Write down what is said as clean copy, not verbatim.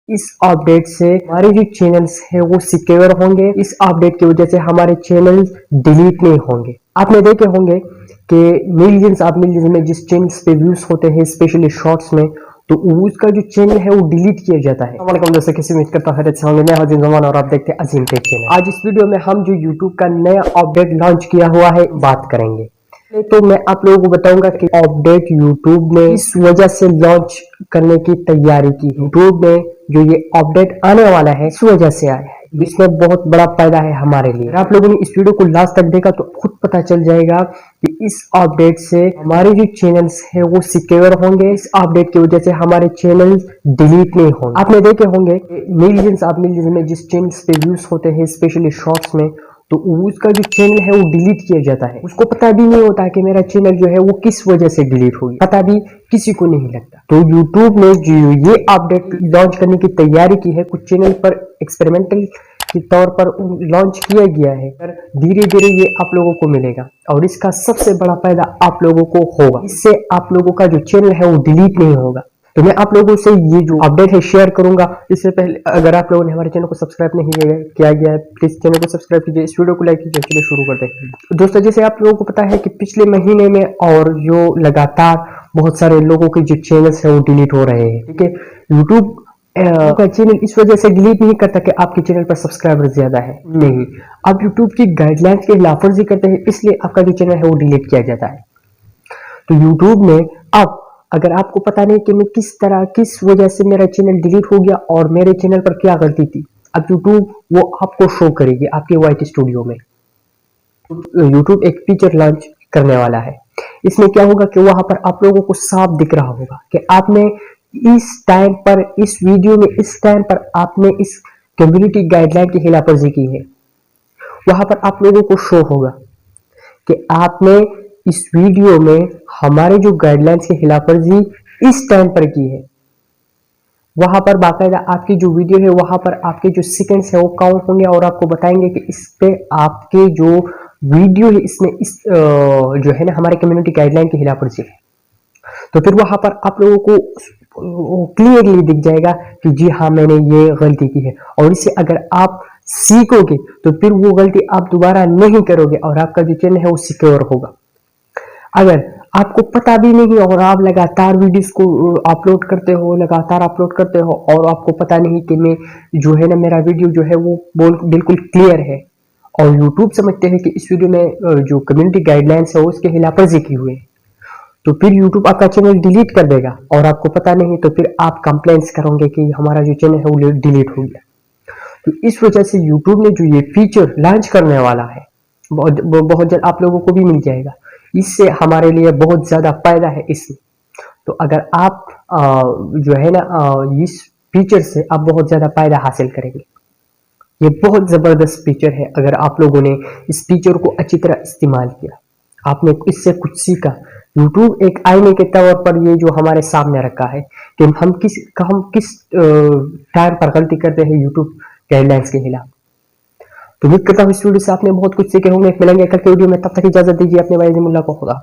इस अपडेट से हमारे जो चैनल्स है वो सिक्योर होंगे। इस अपडेट की वजह से हमारे चैनल डिलीट नहीं होंगे। आपने देखे होंगे कि मिलियंस में जिस चैनल्स पे व्यूज होते हैं स्पेशली शॉर्ट्स में, तो उसका जो चैनल है वो डिलीट किया जाता है। दोस्तों, किसी उम्मीद करता हूं मैं हाजिर जमान और आप देखते हैं अजीम टेक चैनल। आज इस वीडियो में हम जो यूट्यूब का नया अपडेट लॉन्च किया हुआ है बात करेंगे। तो मैं आप लोगों को बताऊंगा कि अपडेट यूट्यूब ने इस वजह से लॉन्च करने की तैयारी की। यूट्यूब ने जो ये अपडेट आने वाला है इस वजह से आया है, इसमें बहुत बड़ा फायदा है हमारे लिए। आप लोगों ने इस वीडियो को लास्ट तक देखा तो खुद पता चल जाएगा कि इस अपडेट से हमारे जो चैनल्स है वो सिक्योर होंगे। इस अपडेट की वजह से हमारे चैनल डिलीट नहीं होंगे। आपने देखे होंगे मिलियंस में जिस चैनल्स पे व्यूज होते हैं स्पेशली शॉर्ट्स में, तो उसका जो चैनल है वो डिलीट किया जाता है। उसको पता भी नहीं होता कि मेरा चैनल जो है वो किस वजह से डिलीट हो गया, पता भी किसी को नहीं लगता। तो यूट्यूब ने जो ये अपडेट लॉन्च करने की तैयारी की है, कुछ चैनल पर एक्सपेरिमेंटल के तौर पर लॉन्च किया गया है, पर धीरे धीरे ये आप लोगों को मिलेगा और इसका सबसे बड़ा फायदा आप लोगों को होगा। इससे आप लोगों का जो चैनल है वो डिलीट नहीं होगा। तो मैं आप लोगों से ये जो अपडेट है शेयर करूंगा। इससे पहले अगर आप लोगों ने हमारे चैनल को सब्सक्राइब नहीं किया गया है, प्लीज चैनल को सब्सक्राइब कीजिए, इस वीडियो को लाइक कीजिए। चलिए शुरू करते हैं। दोस्तों, जैसे आप लोगों को पता है कि पिछले महीने में और जो लगातार बहुत सारे लोगों के जो चैनल्स है वो डिलीट हो रहे हैं। ठीक है, यूट्यूब का चैनल इस वजह से डिलीट नहीं करता कि आपके चैनल पर सब्सक्राइबर ज्यादा है, नहीं, आप यूट्यूब की गाइडलाइंस के खिलाफवर्जी करते हैं, इसलिए आपका जो चैनल है वो डिलीट किया जाता है। तो यूट्यूब ने अब, अगर आपको पता नहीं कि मैं किस वजह से मेरा चैनल डिलीट हो गया और मेरे चैनल पर क्या गलती थी, अब यूट्यूब वो आपको शो करेगी आपके वाइट स्टूडियो में। यूट्यूब एक फीचर लॉन्च करने वाला है। इसमें क्या होगा कि वहां पर आप लोगों को साफ दिख रहा होगा कि आपने इस टाइम पर, इस वीडियो में इस टाइम पर आपने इस कम्युनिटी गाइडलाइन की खिलाफवर्जी की है। वहां पर आप लोगों को शो होगा कि आपने इस वीडियो में हमारे जो गाइडलाइंस की खिलाफवर्जी इस टाइम पर की है। वहां पर बाकायदा आपकी जो वीडियो है वहां पर आपके जो सेकंड्स है वो काउंट होंगे और आपको बताएंगे कि इस पे आपके जो वीडियो है इसमें इस जो है ना हमारे कम्युनिटी गाइडलाइन की खिलाफवर्जी है। तो फिर वहां पर आप लोगों को क्लियरली दिख जाएगा कि जी हाँ, मैंने ये गलती की है, और इससे अगर आप सीखोगे तो फिर वो गलती आप दोबारा नहीं करोगे और आपका जो चैनल है वो सिक्योर होगा। अगर आपको पता भी नहीं और आप लगातार वीडियोस को अपलोड करते हो और आपको पता नहीं कि मैं जो है ना मेरा वीडियो जो है वो बिल्कुल क्लियर है, और यूट्यूब समझते हैं कि इस वीडियो में जो कम्युनिटी गाइडलाइंस है वो उसके खिलाफवर्जी की हुई है, तो फिर यूट्यूब आपका चैनल डिलीट कर देगा और आपको पता नहीं, तो फिर आप कंप्लेंट्स करोगे कि हमारा जो चैनल है वो डिलीट हो गया। तो इस वजह से यूट्यूब ने जो ये फीचर लॉन्च करने वाला है बहुत जल्द आप लोगों को भी मिल जाएगा। इससे हमारे लिए बहुत ज्यादा फायदा है इसमें। तो अगर आप जो है ना इस फीचर से आप बहुत ज्यादा फायदा हासिल करेंगे। ये बहुत जबरदस्त फीचर है। अगर आप लोगों ने इस फीचर को अच्छी तरह इस्तेमाल किया, आपने इससे कुछ सीखा। यूट्यूब एक आईने के तौर पर ये जो हमारे सामने रखा है कि हम किस टाइम पर गलती करते हैं यूट्यूब गाइडलाइंस के खिलाफ। तो उम्मीद करता हूँ इस वीडियो से आपने बहुत कुछ सीखे होंगे। मिलेंगे कल के वीडियो में, तब तक इजाजत दीजिए अपने भाई जिमुल्लाह को। खुदा हाफिज़।